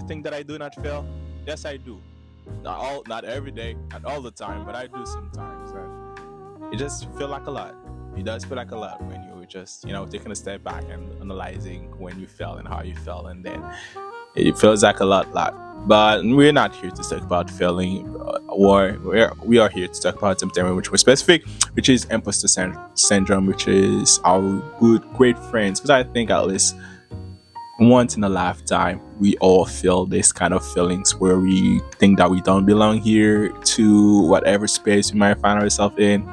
think that I do not fail? Yes, I do. Not every day, not all the time, but I do sometimes. And it just feel like a lot. It does feel like a lot when you're just, taking a step back and analyzing when you fell and how you fell, and then it feels like a lot. But we're not here to talk about failing, or we are here to talk about something which was specific, which is imposter syndrome, which is our great friends. Because I think at least once in a lifetime, we all feel this kind of feelings where we think that we don't belong here to whatever space we might find ourselves in,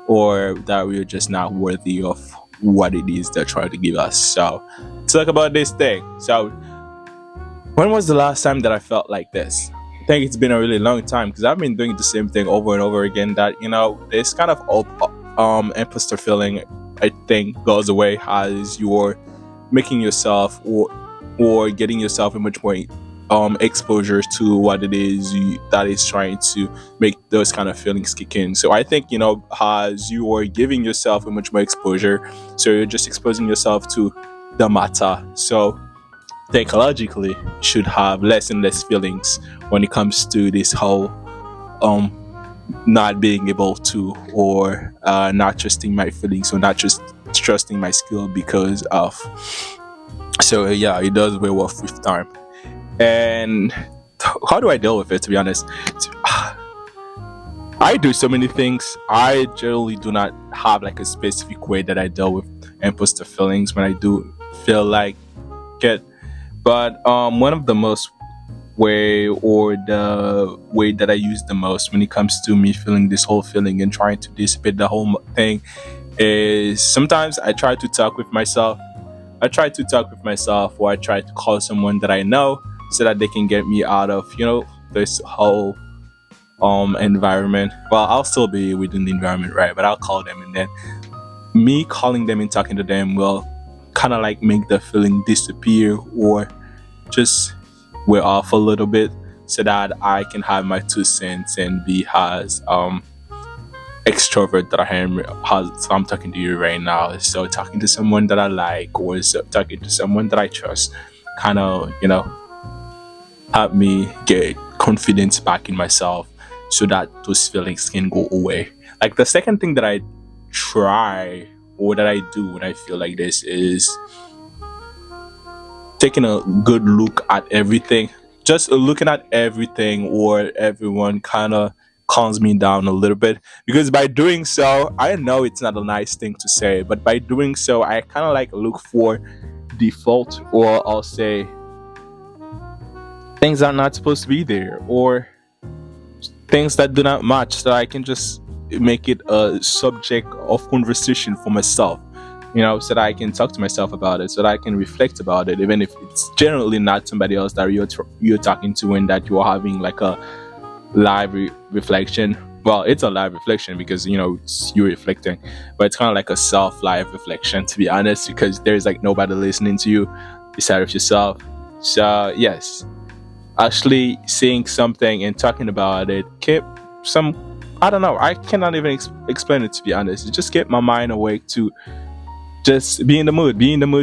or that we're just not worthy of what it is they're trying to give us. So, talk about this thing. So, when was the last time that I felt like this? I think it's been a really long time because I've been doing the same thing over and over again. That this kind of imposter feeling, I think, goes away as you're making yourself or getting yourself a much more exposure to what it is that is trying to make those kind of feelings kick in. So I think as you are giving yourself a much more exposure, so you're just exposing yourself to the matter. So psychologically, you should have less and less feelings when it comes to this whole not being able to, or not trusting my feelings, or not just trusting my skill because of. So yeah, it does wear off with time. And how do I deal with it? To be honest, I do so many things. I generally do not have like a specific way that I deal with imposter feelings when I do feel like it. But one of the most the way that I use the most when it comes to me feeling this whole feeling and trying to dissipate the whole thing is sometimes I try to talk with myself. Or I try to call someone that I know so that they can get me out of, this whole environment. Well, I'll still be within the environment, right? But I'll call them, and then me calling them and talking to them will kind of like make the feeling disappear, or just wear off a little bit, so that I can have my 2 cents and be as extrovert that I am as I'm talking to you right now. So talking to someone that I like, or talking to someone that I trust, kind of help me get confidence back in myself, so that those feelings can go away. Like the second thing that I try, or that I do when I feel like this, is taking a good look at everything. Just looking at everything or everyone kind of calms me down a little bit, because by doing so, I know it's not a nice thing to say, but by doing so, I kind of like look for default, or I'll say things that are not supposed to be there, or things that do not match, so I can just make it a subject of conversation for myself, so that I can talk to myself about it, so that I can reflect about it, even if it's generally not somebody else that you're talking to, and that you are having like a live reflection. Well, it's a live reflection because you're reflecting, but it's kind of like a self-live reflection, to be honest, because there's like nobody listening to you beside of yourself. So yes, actually seeing something and talking about it keep some, I don't know, I cannot even explain it, to be honest. It just kept my mind awake to just be in the mood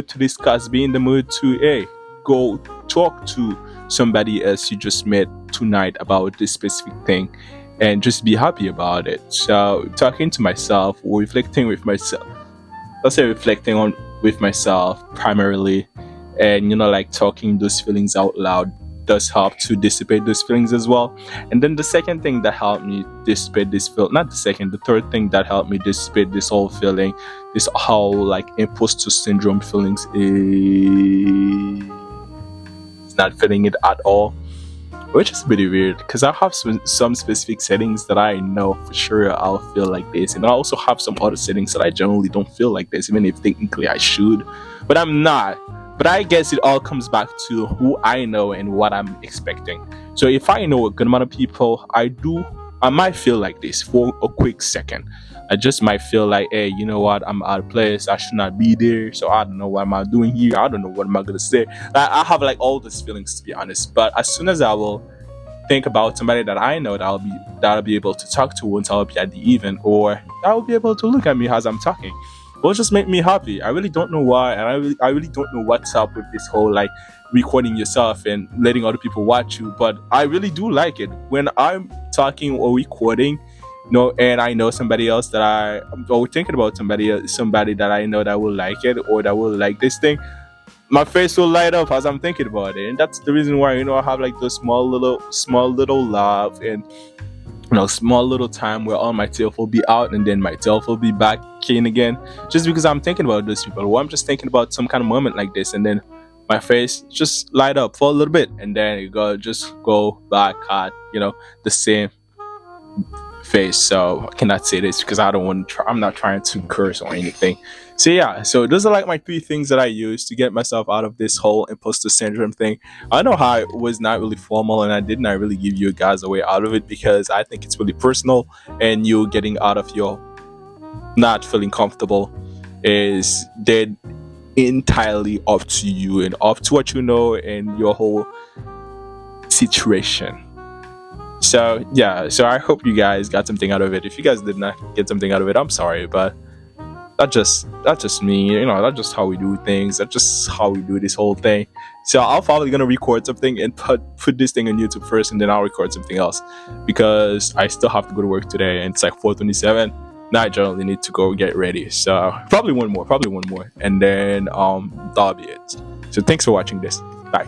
to discuss, be in the mood to go talk to somebody else you just met tonight about this specific thing, and just be happy about it. So talking to myself, or reflecting with myself, let's say reflecting on with myself primarily, and like talking those feelings out loud does help to dissipate those feelings as well. And then the second thing that helped me dissipate this feel, not the second, the third thing that helped me dissipate this whole feeling, this whole like imposter syndrome feelings, is not feeling it at all, which is pretty weird because I have some specific settings that I know for sure I'll feel like this, and I also have some other settings that I generally don't feel like this, even if technically I should, but I'm not. But I guess it all comes back to who I know and what I'm expecting. So if I know a good amount of people, I might feel like this for a quick second. I just might feel like, hey, you know what? I'm out of place. I should not be there. So I don't know what am I doing here. I don't know what am I gonna say. I have like all these feelings, to be honest. But as soon as I will think about somebody that I know that I'll be able to talk to once I'll be at the event, or that will be able to look at me as I'm talking, will just make me happy. I really don't know why, and I really don't know what's up with this whole like recording yourself and letting other people watch you. But I really do like it when I'm talking or recording. And I know somebody else that or thinking about somebody that I know that will like it or that will like this thing. My face will light up as I'm thinking about it, and that's the reason why I have like those small little laugh and small little time where all my teeth will be out and then my teeth will be back in again, just because I'm thinking about those people, or I'm just thinking about some kind of moment like this, and then my face just light up for a little bit, and then just go back at the same face. So I cannot say this because I don't want to I'm not trying to curse or anything. So yeah, so those are like my three things that I use to get myself out of this whole imposter syndrome thing. I know how it was not really formal, and I did not really give you guys a way out of it because I think it's really personal, and you getting out of your not feeling comfortable is dead entirely up to you and up to what you know and your whole situation. So yeah, so I hope you guys got something out of it. If you guys did not get something out of it, I'm sorry, but that's just me. That's just how we do things. That's just how we do this whole thing. So I'm probably gonna record something and put this thing on YouTube first, and then I'll record something else because I still have to go to work today, and it's like 4:27. Now I generally need to go get ready. So probably one more, and then that'll be it. So thanks for watching this. Bye.